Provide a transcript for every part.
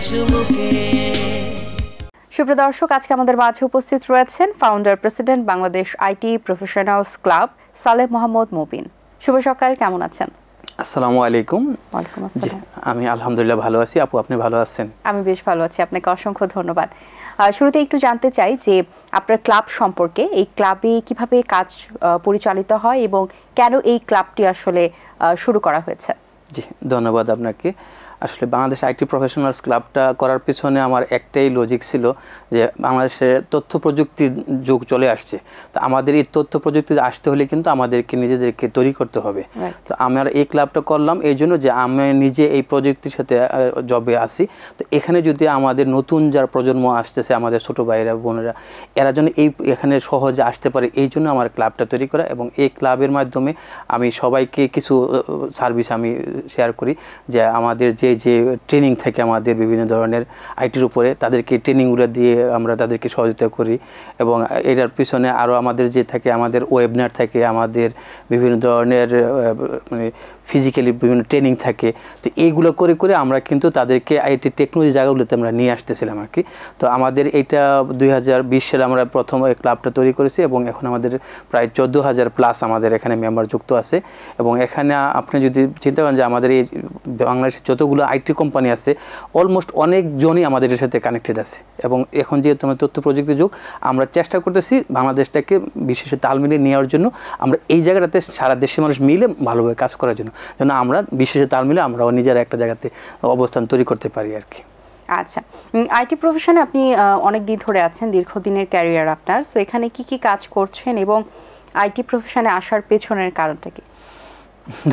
চুমুকে। সুপ্রিয় দর্শক, আজকে আমাদের মাঝে উপস্থিত রয়েছেন founder president Bangladesh IT professionals club Saleh Mohammad Mubin. শুভ সকাল, কেমন আছেন? আসসালামু আলাইকুম। ওয়ালাইকুম আসসালাম। আমি আলহামদুলিল্লাহ ভালো আছি। আপু, আপনি ভালো আছেন? আমি বেশ ভালো আছি, আপনাকে অসংখ্য ধন্যবাদ। শুরুতে একটু জানতে চাই যে আপনার ক্লাব সম্পর্কে, এই ক্লাবে কিভাবে কাজ পরিচালিত হয় এবং কেন এই ক্লাবটি আসলে শুরু করা হয়েছে? জি, ধন্যবাদ আপনাকে। আসলে বাংলাদেশ আইটি প্রফেশনালস ক্লাবটা করার পিছনে আমার একটাই লজিক ছিল যে বাংলাদেশে তথ্য প্রযুক্তির যুগ চলে আসছে। তো আমাদের এই তথ্য প্রযুক্তি আসতে হলে কিন্তু আমাদেরকে নিজেদেরকে তৈরি করতে হবে। তো আমার এই ক্লাবটা করলাম এই জন্য যে আমি নিজে এই প্রযুক্তির সাথে জবে আছি। তো এখানে যদি আমাদের নতুন যারা প্রজন্ম আসতেছে, আমাদের ছোটো ভাইয়েরা বোনেরা, এরা যেন এখানে সহজে আসতে পারে, এই জন্য আমার ক্লাবটা তৈরি করা। এবং এই ক্লাবের মাধ্যমে আমি সবাইকে কিছু সার্ভিস আমি শেয়ার করি, যে আমাদের যে ট্রেনিং থাকে আমাদের বিভিন্ন ধরনের আইটির উপরে, তাদেরকে ট্রেনিংগুলো দিয়ে আমরা তাদেরকে সহযোগিতা করি। এবং এটার পিছনে আরও আমাদের যে থাকে, আমাদের ওয়েবিনার থাকে, আমাদের বিভিন্ন ধরনের মানে ফিজিক্যালি বিভিন্ন ট্রেনিং থাকে। তো এইগুলো করে করে আমরা কিন্তু তাদেরকে আইটি টেকনোলজি জায়গাগুলোতে আমরা নিয়ে আসতেছিলাম আর কি। তো আমাদের এইটা 2020 সালে আমরা প্রথম এই ক্লাবটা তৈরি করেছি এবং এখন আমাদের প্রায় 14,000 প্লাস আমাদের এখানে মেম্বার যুক্ত আছে। এবং এখানে আপনি যদি চিন্তা করেন যে আমাদের এই বাংলাদেশের যতগুলো আইটি কোম্পানি আছে, অলমোস্ট অনেকজনই আমাদের এর সাথে কানেক্টেড আছে। এবং এখন যেহেতু আমাদের তথ্য প্রযুক্তির যুগ, আমরা চেষ্টা করতেছি বাংলাদেশটাকে বিশেষে তাল মিলিয়ে নেওয়ার জন্য। আমরা এই জায়গাটাতে সারা দেশের মানুষ মিলে ভালোভাবে কাজ করার জন্য যেন আমরা বিশেষে তাল মিলে আমরাও নিজেরা একটা জায়গাতে অবস্থান তৈরি করতে পারি আর কি। আচ্ছা, আইটি প্রফেশনে আপনি অনেক দিন ধরে আছেন, দীর্ঘদিনের ক্যারিয়ার আপনার। সো এখানে কি কি কাজ করছেন এবং আইটি প্রফেশনে আসার পেছনের কারণটা কি?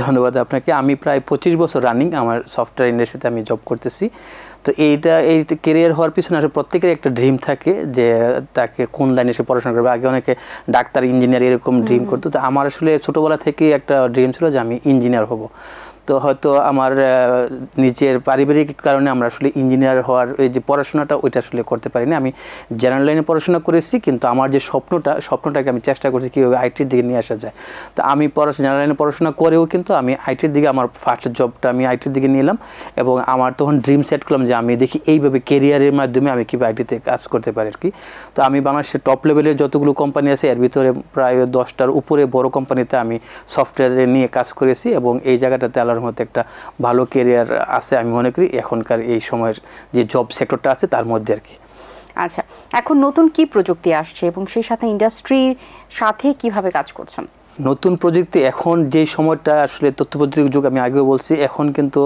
ধন্যবাদ আপনাকে। আমি প্রায় 25 বছর রানিং আমার সফটওয়্যার ইন্ডাস্ট্রিতে আমি জব করতেছি। তো এই ক্যারিয়ার হওয়ার পিছনে আসলে প্রত্যেকের একটা ড্রিম থাকে যে তাকে কোন লাইনে সে পড়াশোনা করবে। আগে অনেকে ডাক্তার, ইঞ্জিনিয়ার এরকম ড্রিম করতো। তো আমার আসলে ছোটোবেলা থেকেই একটা ড্রিম ছিল যে আমি ইঞ্জিনিয়ার হব। তো হয়তো আমার নিজের পারিবারিক কারণে আমরা আসলে ইঞ্জিনিয়ার হওয়ার এই যে পড়াশোনাটা ওইটা আসলে করতে পারিনি। আমি জেনারেল লাইনে পড়াশোনা করেছি, কিন্তু আমার যে স্বপ্নটাকে আমি চেষ্টা করছি কীভাবে আইটির দিকে নিয়ে আসা যায়। তো আমি জেনারেল লাইনে পড়াশোনা করেও কিন্তু আমি আইটির দিকে, আমার ফার্স্ট জবটা আমি আইটির দিকে নিলাম। এবং আমার তখন ড্রিম সেট করলাম যে আমি দেখি এইভাবে কেরিয়ারের মাধ্যমে আমি কীভাবে আইটিতে কাজ করতে পারি আর কি। তো আমি বাংলাদেশের টপ লেভেলের যতগুলো কোম্পানি আছে এর ভিতরে প্রায় 10টার উপরে বড় কোম্পানিতে আমি সফটওয়্যার নিয়ে কাজ করেছি। এবং এই জায়গাটাতে আল্লাহর মধ্যে একটা ভালো ক্যারিয়ার আছে আমি মনে করি এখনকার এই সময়ের যে জব সেক্টরটা আছে তার মধ্যে আর কি। আচ্ছা, এখন নতুন কি প্রযুক্তি আসছে এবং সেই সাথে ইন্ডাস্ট্রির সাথে কিভাবে কাজ করছেন? নতুন প্রযুক্তি এখন যে সময়টা আসলে তথ্য প্রযুক্তির যুগ, আমি আগেও বলছি, এখন কিন্তু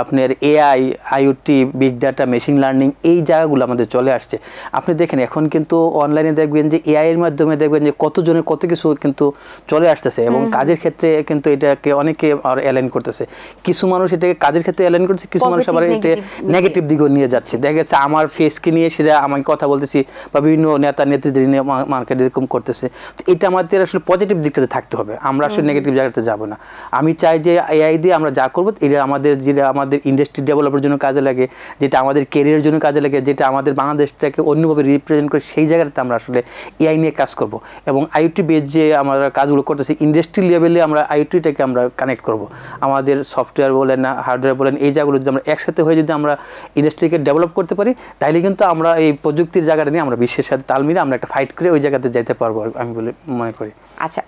আপনার AI, IoT, big data, machine learning এই জায়গাগুলো আমাদের চলে আসছে। আপনি দেখেন এখন কিন্তু অনলাইনে দেখবেন যে এআইয়ের মাধ্যমে দেখবেন যে কতজনের কত কিছু কিন্তু চলে আসতেছে। এবং কাজের ক্ষেত্রে কিন্তু এটাকে অনেকে আর অ্যালাইন করতেছে। কিছু মানুষ এটাকে কাজের ক্ষেত্রে অ্যালাইন করছে, কিছু মানুষ আবার এটা নেগেটিভ দিকেও নিয়ে যাচ্ছে। দেখা গেছে আমার ফেসকে নিয়ে সেটা আমাকে কথা বলতেছি বা বিভিন্ন নেতা নেত্রীদের নিয়ে মার্কেট এরকম করতেছে। তো এটা আমাদের আসলে পজিটিভ দিকটাতে থাকতে হবে, আমরা আসলে নেগেটিভ জায়গাতে যাব না। আমি চাই যে এআই দিয়ে আমরা যা করবো এটা আমাদের ইন্ডাস্ট্রি ডেভেলপের জন্য কাজে লাগে, যেটা আমাদের ক্যারিয়ারের জন্য কাজে লাগে, যেটা আমাদের বাংলাদেশটাকে অন্যভাবে রিপ্রেজেন্ট করে, সেই জায়গাতে আমরা আসলে এআই নিয়ে কাজ করব। এবং আইওটি বেস যে আমরা কাজগুলো করতেছি ইন্ডাস্ট্রি লেভেলে আমরা আইওটিটাকে আমরা কানেক্ট করব। আমাদের সফটওয়্যার বলেন না হার্ডওয়্যার বলেন, এই জায়গাগুলো যদি আমরা একসাথে হয়ে যদি আমরা ইন্ডাস্ট্রিকে ডেভেলপ করতে পারি, তাইলে কিন্তু আমরা এই প্রযুক্তির জায়গাটা নিয়ে আমরা বিশ্বের সাথে তাল মিলে আমরা একটা ফাইট করে ওই জায়গাতে যেতে পারবো আমি বলে মনে করি। আচ্ছা,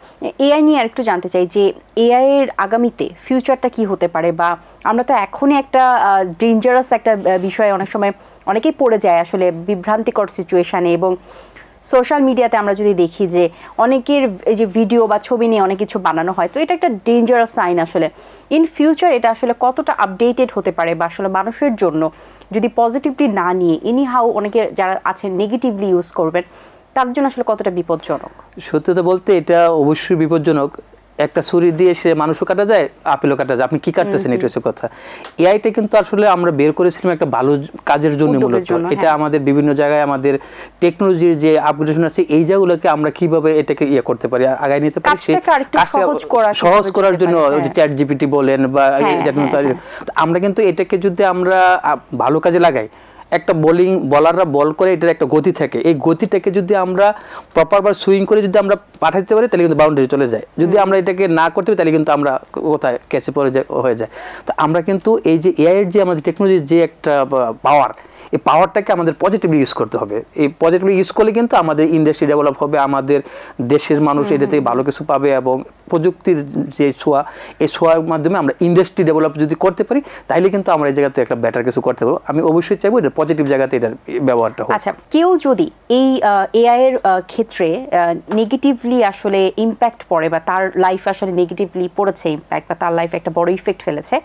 এআই নিয়ে আরেকটু জানতে চাই যে এআই এর আগামীতে ফিউচারটা কি হতে পারে, বা আমরা তো এখনই একটা ডেঞ্জারাস একটা বিষয়ে অনেক সময় অনেকেই পড়ে যায় আসলে বিভ্রান্তিকর সিচুয়েশানে। এবং সোশ্যাল মিডিয়াতে আমরা যদি দেখি যে অনেকের এই যে ভিডিও বা ছবি নিয়ে অনেক কিছু বানানো হয়, তো এটা একটা ডেঞ্জারাস সাইন। আসলে ইন ফিউচার এটা আসলে কতটা আপডেটেড হতে পারে, বা আসলে মানুষের জন্য যদি পজিটিভলি না নিয়ে এনি হাউ অনেকে যারা আছেন নেগেটিভলি ইউজ করবেন, তার জন্য আসলে কতটা বিপজ্জনক? সত্যতা বলতে এটা অবশ্যই বিপজ্জনক। একটা ছুরি দিয়ে সে মানুষও কাটা যায়, আপেলও কাটা যায়। আপনি কি কাটতেছেন এটা হচ্ছে কথা। এআইটা কিন্তু আসলে আমরা বের করেছিলাম একটা ভালো কাজের জন্য মূলত। এটা আমাদের বিভিন্ন জায়গায় আমাদের টেকনোলজির যে আপগ্রেডেশন আছে এই জায়গাগুলোকে আমরা কিভাবে এটাকে করতে পারি, আগায় নিতে পারি, সেই কাজটা সহজ করার জন্য চ্যাট জিপিটি বলেন বা আমরা কিন্তু এটাকে যদি আমরা ভালো কাজে লাগাই, একটা বলাররা বল করে, এটার একটা গতি থাকে, এই গতিটাকে যদি আমরা প্রপারবার সুইং করে যদি আমরা পাঠাতে পারি তাহলে কিন্তু বাউন্ডারি চলে যায়। যদি আমরা এটাকে না করতে পারি তাহলে কিন্তু আমরা কোথায় ক্যাচে পড়ে হয়ে যায়। তো আমরা কিন্তু এই যে এআই এর যে আমাদের টেকনোলজির যে একটা পাওয়ার, এই পাওয়ারটাকে আমাদের পজিটিভলি ইউজ করতে হবে। এই পজিটিভলি ইউজ করলে কিন্তু আমাদের ইন্ডাস্ট্রি ডেভেলপ হবে, আমাদের দেশের মানুষ এটা থেকে ভালো কিছু পাবে, এবং প্রযুক্তির যে ছোঁয়া, এই ছোঁয়ার মাধ্যমে আমরা ইন্ডাস্ট্রি ডেভেলপ যদি করতে পারি, তাহলে কিন্তু আমরা এই জায়গাতে একটা বেটার কিছু করতে পারবো। আমি অবশ্যই চাইবো এটা পজিটিভ জায়গাতে এটার ব্যবহারটা হোক। আচ্ছা, কেউ যদি এই এআই এর ক্ষেত্রে নেগেটিভলি আসলে ইম্প্যাক্ট পড়ে, বা তার লাইফ আসলে নেগেটিভলি পড়েছে ইম্প্যাক্ট, বা তার লাইফে একটা বড় ইফেক্ট ফেলেছে,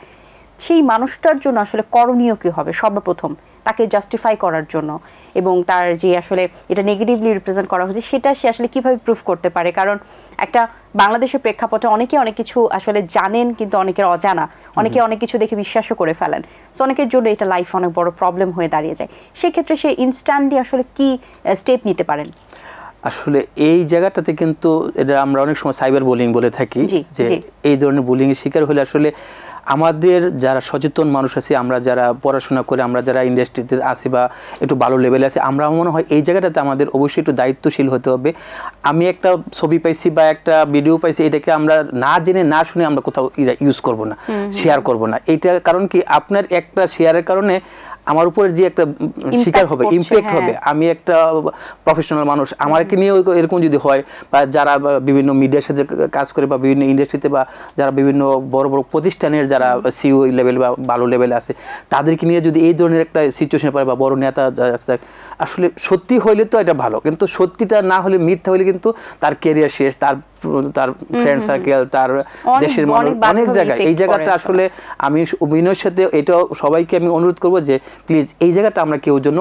সেই মানুষটার জন্য আসলে করণীয় কি হবে? সর্বপ্রথম তাকে জাস্টিফাই করার জন্য, এবং তার যে আসলে এটা নেগেটিভলি রিপ্রেজেন্ট করা হচ্ছে সেটা সে আসলে কিভাবে প্রুফ করতে পারে? কারণ একটা বাংলাদেশের প্রেক্ষাপটে অনেকে অনেক কিছু আসলে জানেন, কিন্তু অনেকের অজানা, অনেকে অনেক কিছু দেখে বিশ্বাসও করে ফেলেন। সো অনেকের জন্য এটা লাইফ অনেক বড় প্রবলেম হয়ে দাঁড়িয়ে যায়। সেক্ষেত্রে সে ইনস্ট্যান্টলি আসলে কি স্টেপ নিতে পারেন? আসলে এই জায়গাটাতে কিন্তু এটা আমরা অনেক সময় সাইবার বুলিং বলে থাকি, যে এই ধরনের বুলিং এর শিকার হলে আসলে আমাদের যারা সচেতন মানুষ আছে, আমরা যারা পড়াশোনা করে, আমরা যারা ইন্ডাস্ট্রিতে আছি বা একটু ভালো লেভেলে আছি, আমরা মনে হয় এই জায়গাটাতে আমাদের অবশ্যই একটু দায়িত্বশীল হতে হবে। আমি একটা ছবি পাইছি বা একটা ভিডিও পাইছি, এটাকে আমরা না জেনে না শুনে আমরা কোথাও ইউজ করব না, শেয়ার করব না। এইটা কারণ কি, আপনার একটা শেয়ারের কারণে আমার উপরে যে একটা শিকার হবে, ইম্প্যাক্ট হবে। আমি একটা প্রফেশনাল মানুষ, আমাকে নিয়ে এরকম যদি হয়, বা যারা বিভিন্ন মিডিয়ার সাথে কাজ করে, বা বিভিন্ন ইন্ডাস্ট্রিতে, বা যারা বিভিন্ন বড় বড় প্রতিষ্ঠানের যারা সিইও লেভেল বা ভালো লেভেলে আছে, তাদেরকে নিয়ে যদি এই ধরনের একটা সিচুয়েশন পড়ে, বা বড় নেতা আসলে সত্যি হইলে তো এটা ভালো, কিন্তু সত্যিটা না হলে, মিথ্যা হলে কিন্তু তার ক্যারিয়ার শেষ, তার ফ্রেন্ড সার্কেল, তার দেশের মানুষ, অনেক জায়গায়। এই জায়গাটা আসলে আমি অভিনয়ের সাথে এটাও সবাইকে আমি অনুরোধ করবো যে প্লিজ এই জায়গাটা আমরা কেউ জন্য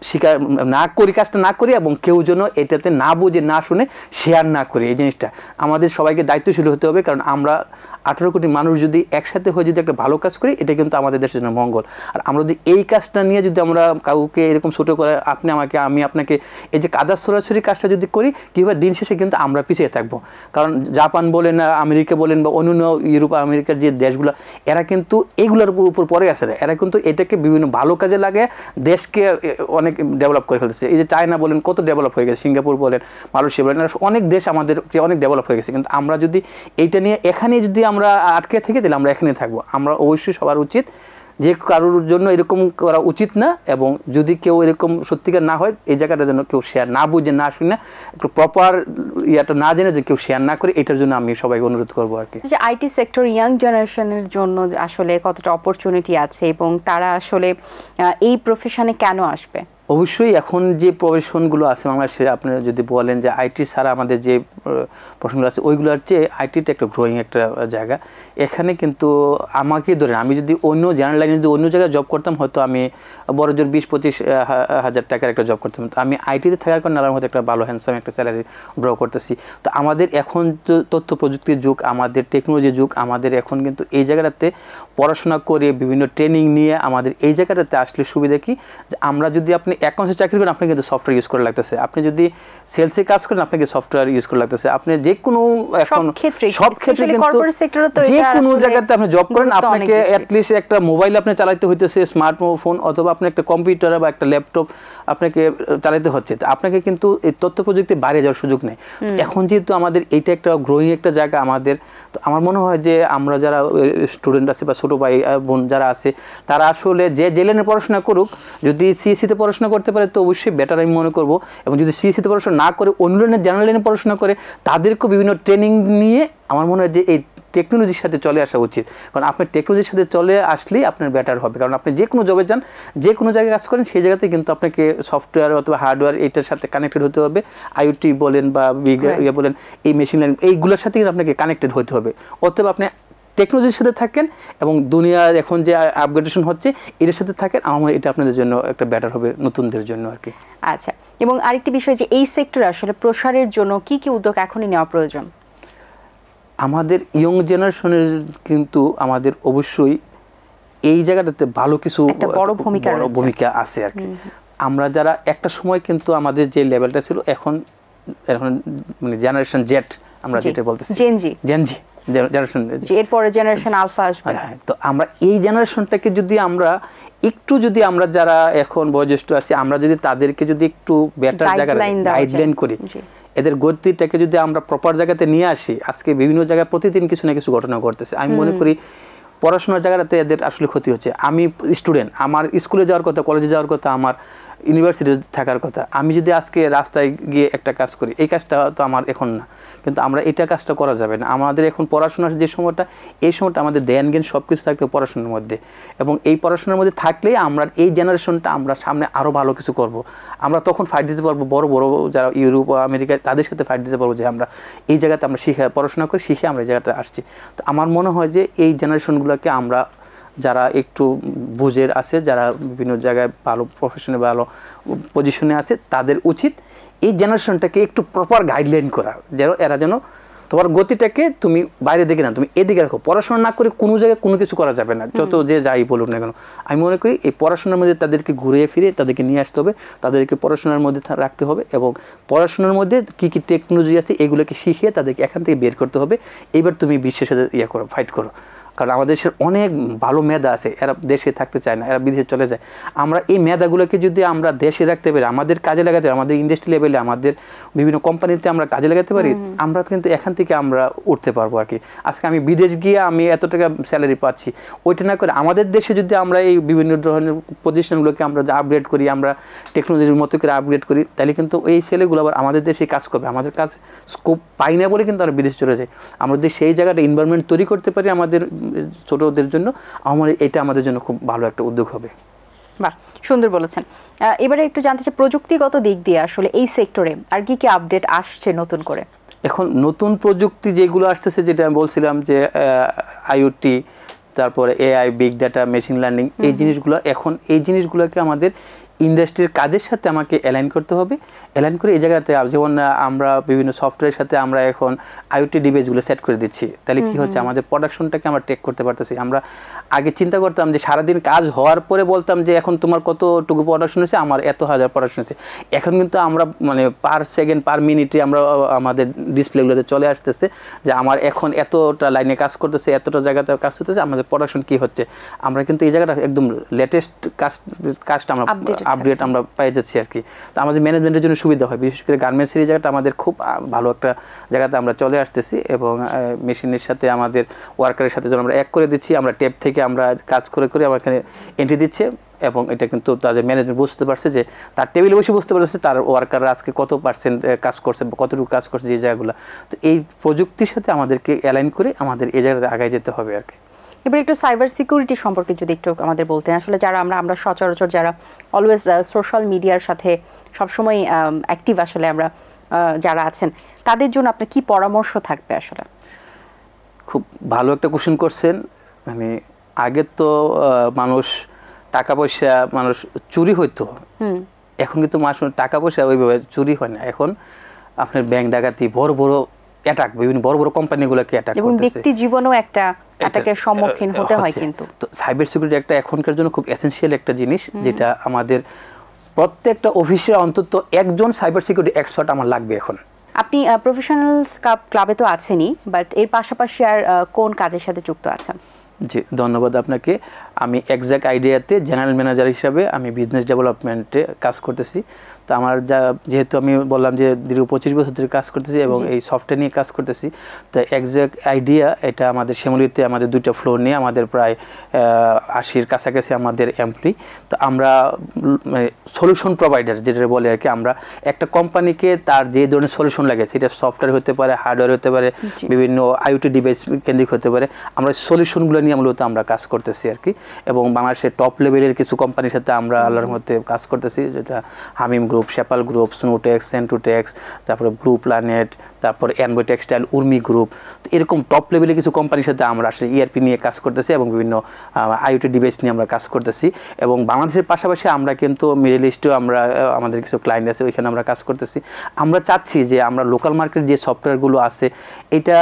স্বীকার না করি, কাজটা না করি, এবং কেউ যেন এটাতে না বুঝে না শুনে শেয়ার না করি। এই জিনিসটা আমাদের সবাইকে দায়িত্বশীল হতে হবে, কারণ আমরা 18 কোটি মানুষ যদি একসাথে হয়ে যদি একটা ভালো কাজ করি, এটা কিন্তু আমাদের দেশের জন্য মঙ্গল। আর আমরা যদি এই কাজটা নিয়ে যদি আমরা কাউকে এরকম ছোটো করে, আপনি আমাকে, আমি আপনাকে, এই যে কাদা ছড়াছড়ি কাজটা যদি করি, কী হবে, দিন শেষে কিন্তু আমরা পিছিয়ে থাকবো। কারণ জাপান বলেন, আমেরিকা বলেন, বা অন্যান্য ইউরোপ আমেরিকার যে দেশগুলো, এরা কিন্তু এইগুলোর উপর পরে আছে, এরা কিন্তু এটাকে বিভিন্ন ভালো কাজে লাগে, দেশকে অনেক ডেভেলপ করে ফেলতেছে। এই যে চায়না বলেন, কত ডেভেলপ হয়ে গেছে, সিঙ্গাপুর বলেন, মালয়েশিয়া বলেন, অনেক দেশ আমাদের যে অনেক ডেভেলপ হয়ে গেছে। কিন্তু আমরা যদি এইটা নিয়ে এখানে যদি আমরা আটকে থেকে দিলে, আমরা এখানে থাকবো। আমরা অবশ্যই সবার উচিত যে কারোর জন্য এরকম করা উচিত না, এবং যদি কেউ এরকম সত্যিকার না হয়, এই জায়গাটা যেন কেউ শেয়ার না বুঝে না শুনে, একটু প্রপার ইয়াটা না জেনে যদি কেউ শেয়ার না করে, এটার জন্য আমি সবাইকে অনুরোধ করবো আর কি। যে আইটি সেক্টর ইয়াং জেনারেশনের জন্য আসলে কতটা অপরচুনিটি আছে, এবং তারা আসলে এই প্রফেশনে কেন আসবে? অবশ্যই এখন যে প্রফেশনগুলো আছে বাংলাদেশে, আপনি যদি বলেন যে আইটি ছাড়া আমাদের যে প্রফেশনগুলো আছে, ওইগুলোর চেয়ে আইটিটা একটা গ্রোয়িং একটা জায়গা। এখানে কিন্তু আমাকে ধরেন, আমি যদি অন্য জেনারেল লাইনে যদি অন্য জায়গায় জব করতাম, হয়তো আমি বড় জোর 20-25 হাজার টাকার একটা জব করতাম। তো আমি আইটিতে থাকার কারণে আমার মধ্যে একটা ভালো হ্যান্ডসাম একটা স্যালারি ড্র করতেছি। তো আমাদের এখন তথ্য প্রযুক্তির যুগ, আমাদের টেকনোলজির যুগ, আমাদের এখন কিন্তু এই জায়গাটাতে পড়াশোনা করে বিভিন্ন ট্রেনিং নিয়ে আমাদের এই জায়গাটাতে আসলে সুবিধা কি, যে আমরা যদি আপনি অ্যাকাউন্টসে চাকরি করেন, আপনাকে কিন্তু সফটওয়্যার ইউজ করা লাগতেছে। আপনি যদি সেলসে কাজ করেন, আপনাকে সফটওয়্যার ইউজ করা লাগতেছে। আপনি যে কোনো এখন সব ক্ষেত্রে কিন্তু যে কোনো জায়গাতে আপনি জব করেন, আপনাকে অ্যাটলিস্ট একটা মোবাইল আপনি চালাতে হইতেছে, স্মার্টফোন, অথবা আপনি একটা কম্পিউটার বা একটা ল্যাপটপ আপনাকে চালাতে হচ্ছে। আপনাকে কিন্তু এই তথ্য প্রযুক্তি বাইরে যাওয়ার সুযোগ নেই। এখন যেহেতু আমাদের এইটা একটা গ্রোয়িং একটা জায়গা আমাদের, তো আমার মনে হয় যে আমরা যারা স্টুডেন্ট আছে বা ছোটো ভাই বোন যারা আছে, তারা আসলে যে লেনে পড়াশোনা করুক, যদি সিএসসিতে পড়াশোনা করতে পারে তো অবশ্যই বেটার আমি মনে করবো। এবং যদি সিএসসিতে পড়াশোনা না করে অন্য লাইনে জেনারেল লাইনে পড়াশোনা করে, তাদেরকেও বিভিন্ন ট্রেনিং নিয়ে আমার মনে হয় যে এই টেকনোলজির সাথে চলে আসা উচিত। কারণ আপনি টেকনোলজির সাথে চলে আসলেই আপনার বেটার হবে। কারণ আপনি যে কোনো জবে যান, যে কোনো জায়গায় কাজ করেন, সেই জায়গাতে কিন্তু আপনাকে সফটওয়্যার অথবা হার্ডওয়্যার এইটার সাথে কানেক্টেড হতে হবে। আইওটি বলেন বা বলেন, এই মেশিন লার্নিং, এইগুলোর সাথে কিন্তু আপনাকে কানেক্টেড হতে হবে। অথবা আপনি টেকনোলজির সাথে থাকেন এবং দুনিয়ার এখন যে আপগ্রেডেশন হচ্ছে এর সাথে থাকেন, আমার এটা আপনাদের জন্য একটা বেটার হবে, নতুনদের জন্য আর কি। আচ্ছা, এবং আরেকটি বিষয় যে এই সেক্টরে আসলে প্রসারের জন্য কি কি উদ্যোগ এখনই নেওয়া প্রয়োজন? আমাদের ইয়ং জেনারেশনের কিন্তু আমাদের অবশ্যই এই জায়গাটাতে ভালো কিছু বড় ভূমিকা আছে আর কি। আমরা যারা একটা সময় কিন্তু আমাদের যে লেভেলটা ছিল, এখন মানে জেনারেশন জেড আমরা যেটা বলতেছি, জেনজি জেনারেশন, এরপরে জেনারেশন আলফা আসবে। তো আমরা এই জেনারেশনটাকে যদি আমরা একটু, যদি আমরা যারা এখন বয়োজ্যেষ্ঠ আছি, আমরা যদি তাদেরকে যদি একটু বেটার জায়গায় গাইডলাইন করি, এদের গতিটাকে যদি আমরা প্রপার জায়গাতে নিয়ে আসি, আজকে বিভিন্ন জায়গায় প্রতিদিন কিছু না কিছু ঘটনা ঘটতেছে। আমি মনে করি পড়াশোনার জায়গাটাতে এদের আসলে ক্ষতি হচ্ছে। আমি স্টুডেন্ট, আমার স্কুলে যাওয়ার কথা, কলেজে যাওয়ার কথা, আমার ইউনিভার্সিটিতে থাকার কথা। আমি যদি আজকে রাস্তায় গিয়ে একটা কাজ করি, এই কাজটা তো আমার এখন না, কিন্তু আমরা এটা কাজটা করা যাবে না। আমাদের এখন পড়াশোনার যে সময়টা, এই সময়টা আমাদের ধ্যান জ্ঞান সব কিছু থাকতে পড়াশোনার মধ্যে, এবং এই পড়াশোনার মধ্যে থাকলেই আমরা এই জেনারেশনটা আমরা সামনে আরও ভালো কিছু করব। আমরা তখন ফাইট দিতে পারবো বড় বড় যারা ইউরোপ ও আমেরিকা, তাদের সাথে ফাইট দিতে পারবো যে আমরা এই জায়গাতে আমরা শিখে পড়াশোনা করে শিখে আমরা এই জায়গাতে আসছি। তো আমার মনে হয় যে এই জেনারেশনগুলোকে আমরা, যারা একটু বুঝের আছে, যারা বিভিন্ন জায়গায় ভালো প্রফেশনে ভালো পজিশনে আছে, তাদের উচিত এই জেনারেশনটাকে একটু প্রপার গাইডলাইন করা, যেন এরা যেন তোমার গতিটাকে তুমি বাইরে দিকে না, তুমি এদিকে রাখো। পড়াশোনা না করে কোনো জায়গায় কোনো কিছু করা যাবে না, যত যে যাই বলুন না কেন। আমি মনে করি এই পড়াশোনার মধ্যে তাদেরকে ঘুরিয়ে ফিরে তাদেরকে নিয়ে আসতে হবে, তাদেরকে পড়াশোনার মধ্যে রাখতে হবে, এবং পড়াশোনার মধ্যে কী কী টেকনোলজি আছে এগুলোকে শিখিয়ে তাদেরকে এখান থেকে বের করতে হবে। এইবার তুমি বিশ্বের সাথে করো, ফাইট করো। কারণ আমাদের দেশের অনেক ভালো মেধা আছে, এরা দেশে থাকতে চায় না, এরা বিদেশে চলে যায়। আমরা এই মেধাগুলোকে যদি আমরা দেশে রাখতে পারি, আমাদের কাজে লাগাতে পারি, আমাদের ইন্ডাস্ট্রি লেভেলে, আমাদের বিভিন্ন কোম্পানিতে আমরা কাজে লাগাতে পারি, আমরা কিন্তু এখান থেকে আমরা উঠতে পারবো আর কি। আজকে আমি বিদেশ গিয়ে আমি এত টাকা স্যালারি পাচ্ছি, ওইটা না করে আমাদের দেশে যদি আমরা এই বিভিন্ন ধরনের পজিশনগুলোকে আমরা আপগ্রেড করি, আমরা টেকনোলজির মতো করে আপগ্রেড করি, তাহলে কিন্তু এই ছেলেগুলো আবার আমাদের দেশে কাজ করবে। আমাদের কাজ স্কোপ পাই না বলে কিন্তু আমরা বিদেশে চলে যাই। আমরা যদি সেই জায়গাটা এনভায়রনমেন্ট তৈরি করতে পারি আমাদের ছোটদের জন্য, আমার এটা আমাদের জন্য খুব ভালো একটা উদ্যোগ হবে। বাহ, সুন্দর বলেছেন। এবারে একটু জানতে চাই প্রযুক্তিগত দিক দিয়ে আসলে এই সেক্টরে আর কি কি আপডেট আসছে নতুন করে? এখন নতুন প্রযুক্তি যেগুলো আসতেছে, যেটা আমি বলছিলাম যে আইওটি, তারপরে AI, big data, machine learning, এই জিনিসগুলো, এখন এই জিনিসগুলোকে আমাদের ইন্ডাস্ট্রির কাজের সাথে আমাকে অ্যালাইন করতে হবে। অ্যালাইন করে এই জায়গাতে, যেমন আমরা বিভিন্ন সফটওয়্যারের সাথে আমরা এখন আইওটি ডিভাইসগুলো সেট করে দিচ্ছি, তাহলে কি হচ্ছে, আমাদের প্রোডাকশনটাকে আমরা ট্র্যাক করতে পারতেছি। আমরা আগে চিন্তা করতাম যে সারাদিন কাজ হওয়ার পরে বলতাম যে এখন তোমার কতটুকু প্রোডাকশন হয়েছে, আমার এত হাজার প্রোডাকশন হয়েছে। এখন কিন্তু আমরা মানে পার সেকেন্ড, পার মিনিটে আমরা আমাদের ডিসপ্লেগুলোতে চলে আসতেছে যে আমার এখন এতটা লাইনে কাজ করতেছে, এতটা জায়গাতে কাজ করতেছে, আমাদের প্রোডাকশন কি হচ্ছে। আমরা কিন্তু এই জায়গাটা একদম লেটেস্ট কাজটা আমরা আপডেট আমরা পেয়ে যাচ্ছি আর কি। তো আমাদের ম্যানেজমেন্টের জন্য সুবিধা হয়, বিশেষ করে গার্মেন্টসের এই জায়গাটা আমাদের খুব ভালো একটা জায়গাতে আমরা চলে আসতেছি, এবং মেশিনের সাথে আমাদের ওয়ার্কারের সাথে যখন আমরা এক করে দিচ্ছি, আমরা টেপ থেকে আমরা কাজ করে করে আমার এখানে এন্ট্রি দিচ্ছে, এবং এটা কিন্তু তাদের ম্যানেজমেন্ট বুঝতে পারছে যে তার টেবিলে বসে বুঝতে পারছে তার ওয়ার্কাররা আজকে কত পার্সেন্ট কাজ করছে, কতটুকু কাজ করছে যে জায়গাগুলো। তো এই প্রযুক্তির সাথে আমাদেরকে অ্যালাইন করে আমাদের এই জায়গাতে আগায় যেতে হবে আর কি। এবার একটু সাইবার সিকিউরিটি সম্পর্কে যদি একটু আমাদের বলতেন, আসলে যারা আমরা সচরাচর যারা অলওয়েজ সোশ্যাল মিডিয়ার সাথে সবসময় অ্যাক্টিভ, আসলে আমরা যারা আছেন, তাদের জন্য আপনার কি পরামর্শ থাকবে? আসলে খুব ভালো একটা কোশ্চেন করছেন। মানে আগে তো মানুষ টাকা পয়সা মানুষ চুরি হইতো, এখন কিন্তু মানুষ টাকা পয়সা ওইভাবে চুরি হয় না। এখন আপনার ব্যাংক ডাকাতি, বড় বড় অ্যাটাক, বিভিন্ন বড় বড় কোম্পানিগুলোকে অ্যাটাক করতেছে, এবং ব্যক্তি জীবনেও একটা অ্যাটাকের সম্মুখীন হতে হয়। কিন্তু তো সাইবার সিকিউরিটি একটা এখনকার জন্য খুব এসেনশিয়াল একটা জিনিস, যেটা আমাদের প্রত্যেকটা অফিসে অন্তত একজন সাইবার সিকিউরিটি এক্সপার্ট আমার লাগবে এখন। আপনি প্রফেশনাল ক্লাবে তো আছেনই, বাট এর পাশাপাশি আর কোন কাজের সাথে যুক্ত আছেন? জি, ধন্যবাদ আপনাকে। আমি এক্সাক্ট আইডিয়াতে জেনারেল ম্যানেজার হিসাবে আমি বিজনেস ডেভেলপমেন্টে কাজ করতেছি। তো আমার যেহেতু আমি বললাম যে দীর্ঘ 25 বছর ধরে কাজ করতেছি এবং এই সফটওয়্যার নিয়ে কাজ করতেছি, তো এক্সাক্ট আইডিয়া এটা আমাদের শ্যামলীতে আমাদের 2টা ফ্লোর নিয়ে আমাদের প্রায় 80-র কাছাকাছি আমাদের এমপ্লয়ি। তো আমরা মানে সলিউশন প্রোভাইডার যেটা বলে আর কি। আমরা একটা কোম্পানিকে তার যে ধরনের সলিউশন লাগে, সেটা সফটওয়্যার হতে পারে, হার্ডওয়্যার হতে পারে, বিভিন্ন আইওটি ডিভাইস কেন্দ্রিক হতে পারে, আমরা সলিউশনগুলো নিয়ে মূলত আমরা কাজ করতেছি আর কি। এবং বাংলাদেশের টপ লেভেলের কিছু কোম্পানির সাথে আমরা আল্লাহর মধ্যে কাজ করতেছি, যেটা হামিম গ্রুপ, শেপাল গ্রুপ, স্নোটেক্স, সেন্টুটেক্স, তারপরে ব্লু প্ল্যানেট, তারপরে অ্যানবো টেক্সটাইল, উর্মি গ্রুপ। তো এরকম টপ লেভেলের কিছু কোম্পানির সাথে আমরা আসলে ইআরপি নিয়ে কাজ করতেছি এবং বিভিন্ন আইওটি ডিভাইস নিয়ে আমরা কাজ করতেছি। এবং বাংলাদেশের পাশাপাশি আমরা কিন্তু মিডল ইস্টেও আমরা আমাদের কিছু ক্লায়েন্ট আছে, ওইখানে আমরা কাজ করতেছি। আমরা চাচ্ছি যে আমরা লোকাল মার্কেট যে সফটওয়্যারগুলো আছে, এটা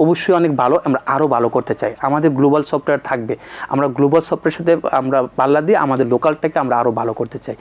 অবশ্যই অনেক ভালো, আমরা আরও ভালো করতে চাই। আমাদের গ্লোবাল সফটওয়্যার থাকবে, আমরা গ্লোবাল সফটওয়্যারের সাথে আমরা পাল্লা দিয়ে আমাদের লোকালটাকে আমরা আরও ভালো করতে চাই।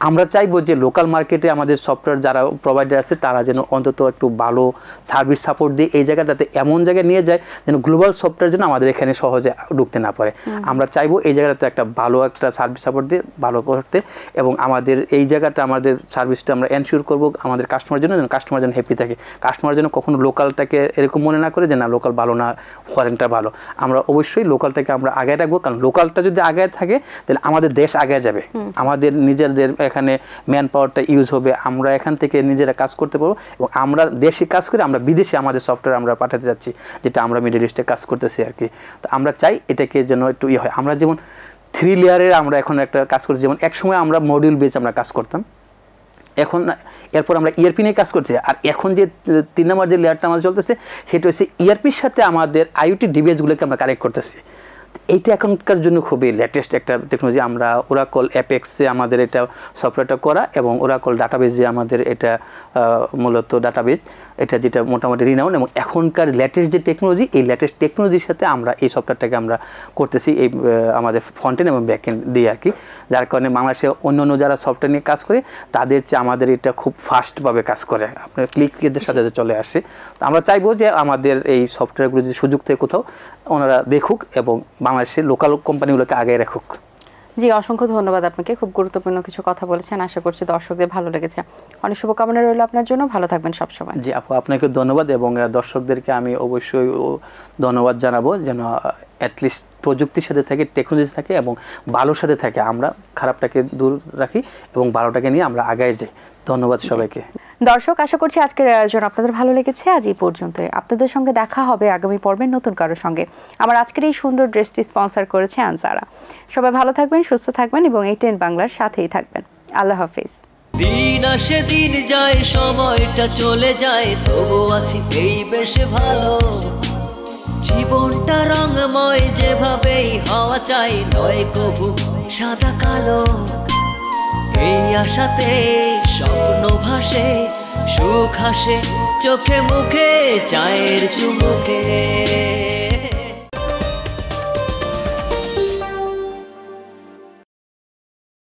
আমরা চাইবো যে লোকাল মার্কেটে আমাদের সফটওয়্যার যারা প্রোভাইডার আছে তারা যেন অন্তত একটু ভালো সার্ভিস সাপোর্ট দিয়ে এই জায়গাটাতে এমন জায়গায় নিয়ে যায় যেন গ্লোবাল সফটওয়্যার যেন আমাদের এখানে সহজে ঢুকতে না পারে। আমরা চাইবো এই জায়গাটাতে একটা ভালো একটা সার্ভিস সাপোর্ট দিয়ে ভালো করতে, এবং আমাদের এই জায়গাটা আমাদের সার্ভিসটা আমরা এনশিওর করবো আমাদের কাস্টমার জন্য, যেন কাস্টমার যেন হ্যাপি থাকে, কাস্টমার যেন কখনো লোকালটাকে এরকম মনে না করে যে না লোকাল ভালো না ফরেনটা ভালো। আমরা অবশ্যই লোকালটাকে আমরা আগে রাখবো, কারণ লোকালটা যদি আগে থাকে তাহলে আমাদের দেশ আগে যাবে, আমাদের নিজেদের এখানে ম্যান পাওয়ারটা ইউজ হবে, আমরা এখান থেকে নিজেরা কাজ করতে পারবো, এবং আমরা দেশে কাজ করে আমরা বিদেশে আমাদের সফটওয়্যার আমরা পাঠাতে যাচ্ছি, যেটা আমরা মিডল ইস্টে কাজ করতেছি আর কি। তো আমরা চাই এটাকে যেন একটু হয়। আমরা যেমন 3 লেয়ারের আমরা এখন একটা কাজ করছি, যেমন একসময় আমরা মডিউল বেস আমরা কাজ করতাম, এখন এরপর আমরা ইআরপি নিয়ে কাজ করছি, আর এখন যে 3 নম্বর যে লেয়ারটা আমাদের চলতেছে সেটা হচ্ছে ইআরপির সাথে আমাদের আইওটি ডিভাইসগুলোকে আমরা কানেক্ট করতেছি। এইটা এখনকার জন্য খুবই লেটেস্ট একটা টেকনোলজি। আমরা ওরাকল অ্যাপেক্সে আমাদের এটা সফটওয়্যারটা করা, এবং ওরাকল ডাটাবেজে আমাদের এটা মূলত ডাটাবেজ, এটা যেটা মোটামুটি রিনাউন্ড, এবং এখনকার লেটেস্ট যে টেকনোলজি, এই লেটেস্ট টেকনোলজির সাথে আমরা এই সফটওয়্যারটাকে আমরা করতেছি এই আমাদের ফ্রন্ট-এন্ড এবং ব্যাক-এন্ড দিয়ে আর কি। যার কারণে বাংলাদেশে অন্য অন্য যারা সফটওয়্যার নিয়ে কাজ করে তাদের চেয়ে আমাদের এটা খুব ফাস্টভাবে কাজ করে, আপনার ক্লিকের সাথে চলে আসে। তো আমরা চাইবো যে আমাদের এই সফটওয়্যারগুলো যদি সুযোগ থেকে কোথাও ওনারা দেখুক এবং বাংলাদেশের লোকাল কোম্পানিগুলোকে আগে রাখুক। জি, অসংখ্য ধন্যবাদ আপনাকে, খুব গুরুত্বপূর্ণ কিছু কথা বলেছেন, আশা করছি দর্শকদের ভালো লেগেছে। অনেক শুভকামনা রইল আপনার জন্য, ভালো থাকবেন সবসময়। জি আপু, আপনাকে ধন্যবাদ, এবং দর্শকদেরকে আমি অবশ্যই ধন্যবাদ জানাবো যেন অ্যাটলিস্ট প্রযুক্তির সাথে থাকে, টেকনোলজির থাকে এবং ভালোর সাথে থাকে, আমরা খারাপটাকে দূর রাখি এবং ভালোটাকে নিয়ে আমরা আগায় যাই। ধন্যবাদ সবাইকে। দর্শক, আশা করছি আজকের আয়োজন আপনাদের ভালো লেগেছে। আজ এই পর্যন্ত, আপনাদের সঙ্গে দেখা হবে আগামী পর্বে নতুন কারোর সঙ্গে। আমার আজকের এই সুন্দর ড্রেসটি স্পন্সর করেছে আনসারা। সবাই ভালো থাকবেন, সুস্থ থাকবেন এবং ATN বাংলার সাথেই থাকবেন। আল্লাহ হাফেজ। দিন আসে দিন যায়, সময়টা চলে যায়, তবু আছি এই বেশ ভালো। জীবনটা রঙময়, যেভাবেই হওয়া চাই, নয় কভু সাদা কালো। এই আশাতে স্বপ্ন ভাসে, সুখ হাসে চোখে মুখে, চায়ের চুমুকে।